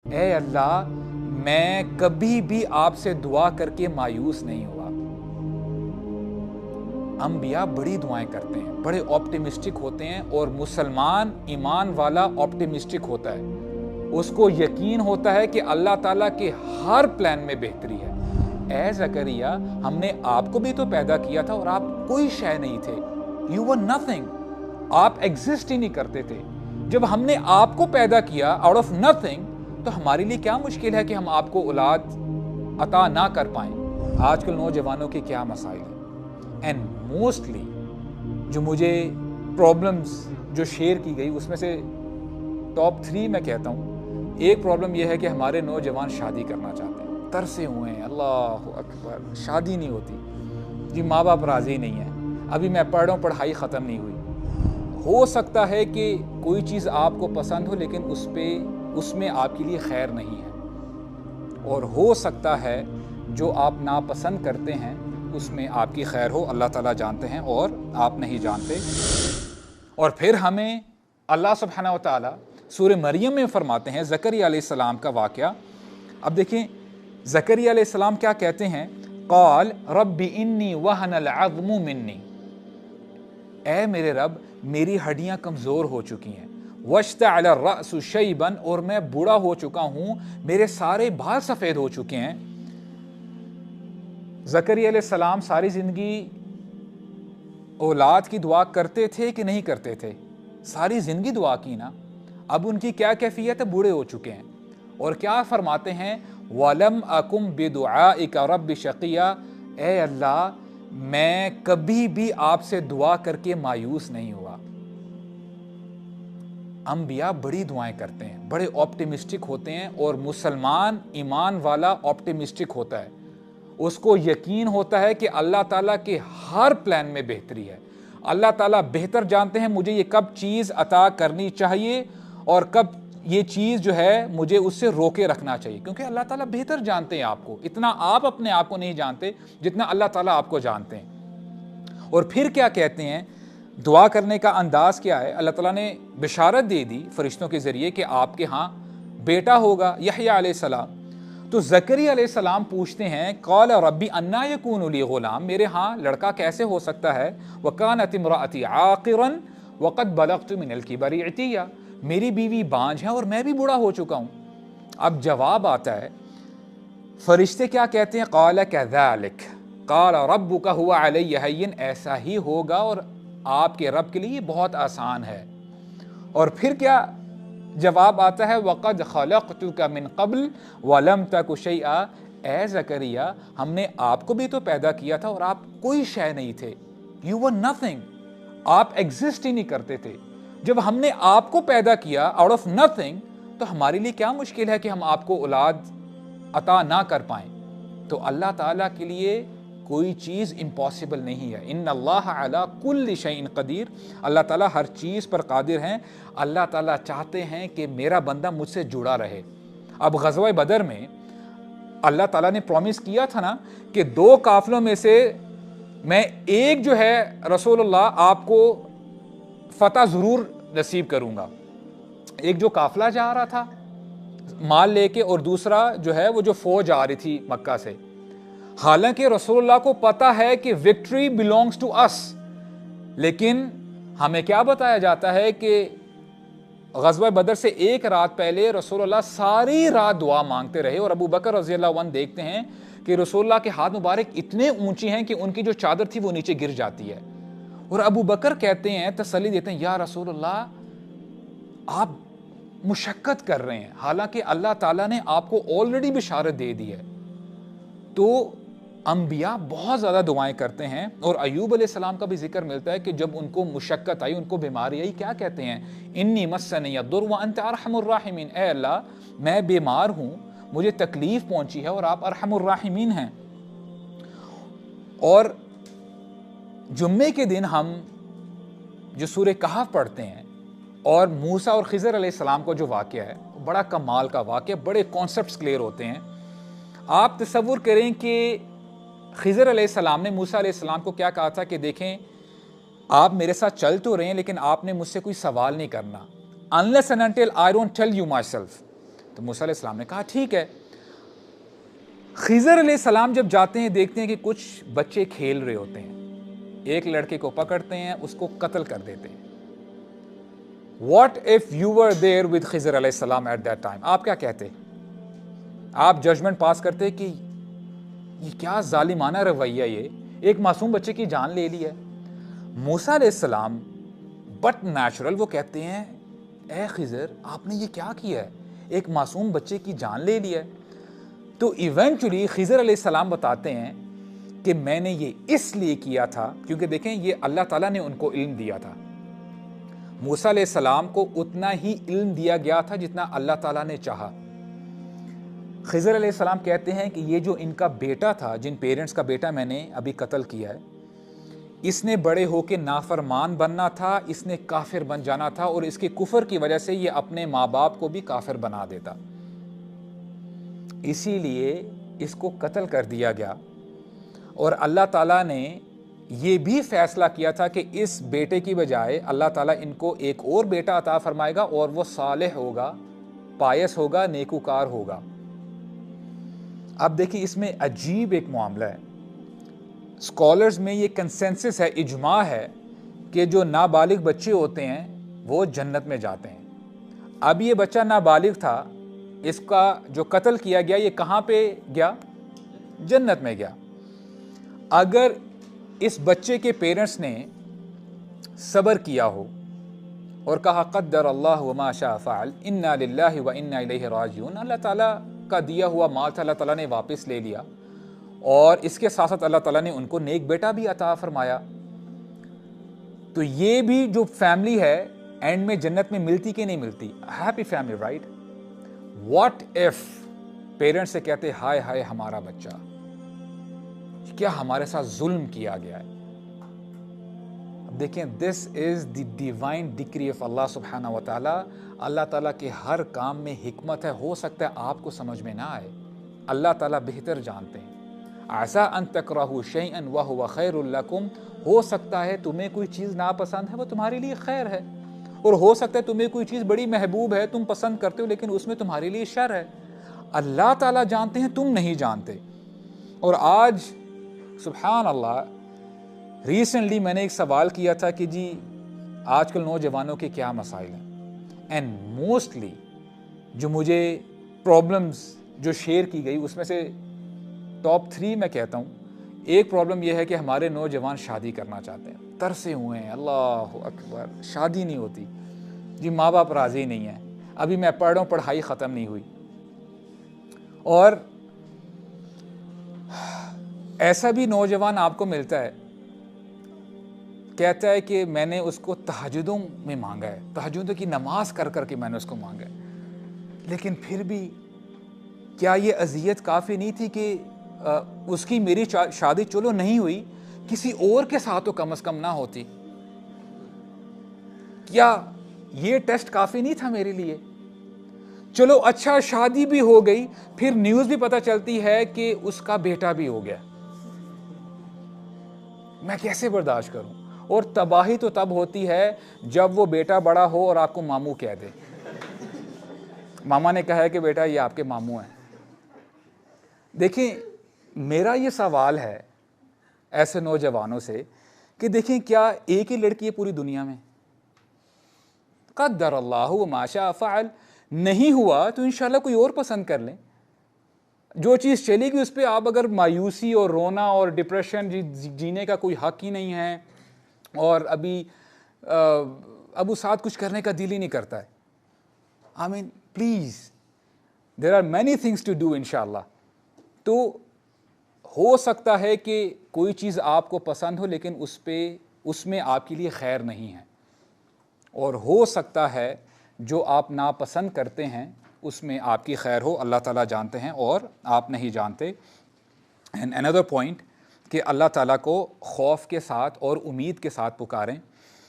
اے اللہ میں کبھی بھی آپ سے دعا کر کے مایوس نہیں ہوا۔ انبیاء بڑی دعائیں کرتے ہیں، بڑے آپٹیمسٹک ہوتے ہیں، اور مسلمان ایمان والا آپٹیمسٹک ہوتا ہے، اس کو یقین ہوتا ہے کہ اللہ تعالیٰ کے ہر پلان میں بہتری ہے۔ اے زکریا ہم نے آپ کو بھی تو پیدا کیا تھا اور آپ کوئی شے نہیں تھے، یو ور نتھنگ، آپ ایگزسٹ ہی نہیں کرتے تھے۔ جب ہم نے آپ کو پیدا کیا آؤٹ آف نتھنگ تو ہمارے لیے کیا مشکل ہے کہ ہم آپ کو اولاد عطا نہ کر پائیں۔ آج کل نوجوانوں کے کیا مسائل ہیں، اینڈ موسٹلی جو مجھے پرابلمز جو شیئر کی گئی اس میں سے ٹاپ 3 میں کہتا ہوں، ایک پرابلم یہ ہے کہ ہمارے نوجوان شادی کرنا چاہتے ہیں، ترسے ہوئے ہیں، اللہ اکبر، شادی نہیں ہوتی جی، ماں باپ راضی نہیں ہیں، ابھی میں پڑھ رہا ہوں، پڑھائی ختم نہیں ہوئی۔ ہو سکتا ہے کہ کوئی چیز آپ کو پسند ہو لیکن اس میں آپ کے لیے خیر نہیں ہے، اور ہو سکتا ہے جو آپ ناپسند کرتے ہیں اس میں آپ کی خیر ہو، اللہ تعالیٰ جانتے ہیں اور آپ نہیں جانتے۔ اور پھر ہمیں اللہ سبحانہ و تعالیٰ سورہ مریم میں فرماتے ہیں زکریا علیہ السلام کا واقعہ۔ اب دیکھیں زکریا علیہ السلام کیا کہتے ہیں، قال رب انی وہن العظم منی، اے میرے رب میری ہڈیاں کمزور ہو چکی ہیں، واشتعل الرأس شیبا، اور میں بوڑھا ہو چکا ہوں، میرے سارے بال سفید ہو چکے ہیں۔ زکریا علیہ السلام ساری زندگی اولاد کی دعا کرتے تھے کہ نہیں کرتے تھے؟ ساری زندگی دعا کی نا۔ اب ان کی کیا کیفیت ہے، بوڑھے ہو چکے ہیں، اور کیا فرماتے ہیں، وَلَمْ أَكُمْ بِدُعَائِكَ رَبِّ شَقِيًّا، اے اللہ میں کبھی بھی آپ سے دعا کر کے مایوس نہیں ہوا۔ انبیاء بڑی دعائیں کرتے ہیں، بڑے آپٹیمسٹک ہوتے ہیں، اور مسلمان ایمان والا آپٹیمسٹک ہوتا ہے، اس کو یقین ہوتا ہے کہ اللہ تعالیٰ کے ہر پلان میں بہتری ہے۔ اللہ تعالیٰ بہتر جانتے ہیں مجھے یہ کب چیز عطا کرنی چاہیے اور کب یہ چیز جو ہے مجھے اس سے روکے رکھنا چاہیے، کیونکہ اللہ تعالیٰ بہتر جانتے ہیں آپ کو، اتنا آپ اپنے آپ کو نہیں جانتے جتنا اللہ تعالیٰ آپ کو جانتے ہیں۔ اور پھر کیا کہتے ہیں، دعا کرنے کا انداز کیا ہے، اللہ تعالیٰ نے بشارت دے دی فرشتوں کے ذریعے کہ آپ کے ہاں بیٹا ہوگا، یحییٰ علیہ السلام۔ تو زکریا علیہ السلام پوچھتے ہیں، قال ربی انا یکون لی غلام، میرے ہاں لڑکا کیسے ہو سکتا ہے، وکانت امراتی عاقرا وقد بلغت من الکبر عتیا، میری بیوی بانجھ ہے اور میں بھی بوڑھا ہو چکا ہوں۔ اب جواب آتا ہے، فرشتے کیا کہتے ہیں، قال کذالک قال ربک هو علی ہین، ایسا ہی ہوگا اور آپ کے رب کے لیے بہت آسان ہے۔ اور پھر کیا جواب آتا ہے، وَقَدْ خَلَقْتُكَ مِن قَبْلِ وَلَمْ تَكُ شَيْئًا، اے زکریا ہم نے آپ کو بھی تو پیدا کیا تھا اور آپ کوئی شے نہیں تھے، you were nothing، آپ ایگزسٹ ہی نہیں کرتے تھے۔ جب ہم نے آپ کو پیدا کیا آؤٹ آف نتھنگ تو ہمارے لیے کیا مشکل ہے کہ ہم آپ کو اولاد عطا نہ کر پائیں۔ تو اللہ تعالیٰ کے لیے کوئی چیز امپاسبل نہیں ہے، ان اللہ علی کل شیء قدیر، اللہ تعالیٰ ہر چیز پر قادر ہیں۔ اللہ تعالیٰ چاہتے ہیں کہ میرا بندہ مجھ سے جڑا رہے۔ اب غزوہ بدر میں اللہ تعالیٰ نے پرومس کیا تھا نا کہ 2 قافلوں میں سے میں ایک جو ہے رسول اللہ آپ کو فتح ضرور نصیب کروں گا۔ ایک جو قافلہ جا رہا تھا مال لے کے، اور دوسرا جو ہے وہ جو فوج آ رہی تھی مکہ سے۔ حالانکہ رسول اللہ کو پتا ہے کہ وکٹری belongs to us، لیکن ہمیں کیا بتایا جاتا ہے کہ غزوہ بدر سے 1 رات پہلے رسول اللہ ساری رات دعا مانگتے رہے، اور ابو بکر رضی اللہ عنہ دیکھتے ہیں کہ رسول اللہ کے ہاتھ مبارک اتنے اونچی ہیں کہ ان کی جو چادر تھی وہ نیچے گر جاتی ہے، اور ابو بکر کہتے ہیں، تسلی دیتے ہیں، یا رسول اللہ آپ مشقت کر رہے ہیں، حالانکہ اللہ تعالیٰ نے آپ کو آلریڈی بشارت دے دی ہے۔ تو انبیاء بہت زیادہ دعائیں کرتے ہیں، اور ایوب علیہ السلام کا بھی ذکر ملتا ہے کہ جب ان کو مشقت آئی، ان کو بیماری آئی، کیا کہتے ہیں، انی مسنی الضر وانت ارحم الراحمین، اے اللہ میں بیمار ہوں، مجھے تکلیف پہنچی ہے اور آپ ارحم الراحمین ہیں۔ اور جمعے کے دن ہم جو سورہ کہف پڑھتے ہیں، اور موسیٰ اور خضر علیہ السلام کو جو واقعہ ہے بڑا کمال کا واقعہ، بڑے کانسیپٹس کلیئر ہوتے ہیں۔ آپ تصور کریں کہ خضر علیہ السلام نے موسیٰ علیہ السلام کو کیا کہا تھا کہ دیکھیں آپ میرے ساتھ چل تو رہے ہیں لیکن آپ نے مجھ سے کوئی سوال نہیں کرنا، unless and until I don't tell you myself، تو موسیٰ علیہ السلام نے کہا ٹھیک ہے۔ خضر علیہ السلام جب جاتے ہیں دیکھتے ہیں کہ کچھ بچے کھیل رہے ہوتے ہیں، ایک لڑکے کو پکڑتے ہیں، اس کو قتل کر دیتے ہیں۔ What if you were there with خضر علیہ السلام at that time؟ آپ کیا کہتے؟ آپ ججمنٹ پاس کرتے کہ یہ کیا ظالمانہ رویہ، یہ ایک معصوم بچے کی جان لے لی ہے۔ موسیٰ علیہ السلام بٹ نیچرل وہ کہتے ہیں اے خضر آپ نے یہ کیا کیا ہے، ایک معصوم بچے کی جان لے لی ہے۔ تو ایونچولی خضر علیہ السلام بتاتے ہیں کہ میں نے یہ اس لیے کیا تھا کیونکہ دیکھیں یہ اللہ تعالیٰ نے ان کو علم دیا تھا۔ موسیٰ علیہ السلام کو اتنا ہی علم دیا گیا تھا جتنا اللہ تعالیٰ نے چاہا۔ خضر علیہ السلام کہتے ہیں کہ یہ جو ان کا بیٹا تھا، جن پیرنٹس کا بیٹا میں نے ابھی قتل کیا ہے، اس نے بڑے ہو کے نافرمان بننا تھا، اس نے کافر بن جانا تھا، اور اس کے کفر کی وجہ سے یہ اپنے ماں باپ کو بھی کافر بنا دیتا، اسی لیے اس کو قتل کر دیا گیا۔ اور اللہ تعالیٰ نے یہ بھی فیصلہ کیا تھا کہ اس بیٹے کی بجائے اللہ تعالیٰ ان کو ایک اور بیٹا عطا فرمائے گا، اور وہ صالح ہوگا، پائس ہوگا، نیکوکار ہوگا۔ اب دیکھیں اس میں عجیب ایک معاملہ ہے، اسکالرز میں یہ کنسنسس ہے، اجماع ہے کہ جو نابالغ بچے ہوتے ہیں وہ جنت میں جاتے ہیں۔ اب یہ بچہ نابالغ تھا، اس کا جو قتل کیا گیا یہ کہاں پہ گیا؟ جنت میں گیا۔ اگر اس بچے کے پیرنٹس نے صبر کیا ہو اور کہا قدر اللہ وما شاء فعل، انا للہ و انا الیہ راجعون، اللہ تعالیٰ کا دیا ہوا مال تھا، اللہ تعالیٰ نے واپس لے لیا، اور اس کے ساتھ ساتھ اللہ تعالیٰ نے ان کو نیک بیٹا بھی عطا فرمایا، تو یہ بھی جو فیملی ہے اینڈ میں جنت میں ملتی کہ نہیں ملتی؟ Happy family, right? What if parents سے کہتے ہائے ہائے ہمارا بچہ، کیا ہمارے ساتھ ظلم کیا گیا ہے۔ اب دیکھیں دس از دی ڈیوائن ڈکری آف اللہ سبحانہ و تعالیٰ۔ اللہ تعالیٰ کے ہر کام میں حکمت ہے، ہو سکتا ہے آپ کو سمجھ میں نہ آئے، اللہ تعالیٰ بہتر جانتے ہیں۔ عسیٰ ان تکرہوا شیئا وہو خیر لکم، ہو سکتا ہے تمہیں کوئی چیز ناپسند ہے وہ تمہارے لیے خیر ہے، اور ہو سکتا ہے تمہیں کوئی چیز بڑی محبوب ہے تم پسند کرتے ہو لیکن اس میں تمہارے لیے شر ہے۔ اللہ تعالیٰ جانتے ہیں، تم نہیں جانتے۔ اور آج سبحان اللہ ریسنٹلی میں نے ایک سوال کیا تھا کہ جی آج کل نوجوانوں کے کیا مسائل ہیں، اینڈ موسٹلی جو مجھے پرابلمز جو شیئر کی گئی اس میں سے ٹاپ 3 میں کہتا ہوں، ایک پرابلم یہ ہے کہ ہمارے نوجوان شادی کرنا چاہتے ہیں، ترسے ہوئے ہیں، اللہ اکبر، شادی نہیں ہوتی، جی ماں باپ راضی نہیں ہیں، ابھی میں پڑھ رہا ہوں پڑھائی ختم نہیں ہوئی۔ اور ایسا بھی نوجوان آپ کو ملتا ہے کہتا ہے کہ میں نے اس کو تہجدوں میں مانگا ہے، تہجدوں کی نماز کر کر کے میں نے اس کو مانگا ہے، لیکن پھر بھی کیا یہ اذیت کافی نہیں تھی کہ اس کی میری شادی چلو نہیں ہوئی، کسی اور کے ساتھ تو کم از کم نہ ہوتی؟ کیا یہ ٹیسٹ کافی نہیں تھا میرے لیے؟ چلو اچھا شادی بھی ہو گئی، پھر نیوز بھی پتہ چلتی ہے کہ اس کا بیٹا بھی ہو گیا، میں کیسے برداشت کروں؟ اور تباہی تو تب ہوتی ہے جب وہ بیٹا بڑا ہو اور آپ کو ماموں کہہ دے، ماما نے کہا ہے کہ بیٹا یہ آپ کے ماموں ہیں۔ دیکھیں میرا یہ سوال ہے ایسے نوجوانوں سے کہ دیکھیں کیا ایک ہی لڑکی ہے پوری دنیا میں؟ قدر اللہ وما شاء فعل، نہیں ہوا تو انشاءاللہ کوئی اور پسند کر لیں، جو چیز چلے گی اس پہ آپ اگر مایوسی اور رونا اور ڈپریشن جینے کا کوئی حق ہی نہیں ہے، اور ابھی ابو ساتھ کچھ کرنے کا دل ہی نہیں کرتا ہے، I mean please there are many things to do انشاءاللہ۔ تو ہو سکتا ہے کہ کوئی چیز آپ کو پسند ہو لیکن اس میں آپ کے لیے خیر نہیں ہے، اور ہو سکتا ہے جو آپ ناپسند کرتے ہیں اس میں آپ کی خیر ہو، اللہ تعالیٰ جانتے ہیں اور آپ نہیں جانتے۔ اینڈ another point کہ اللہ تعالیٰ کو خوف کے ساتھ اور امید کے ساتھ پکاریں۔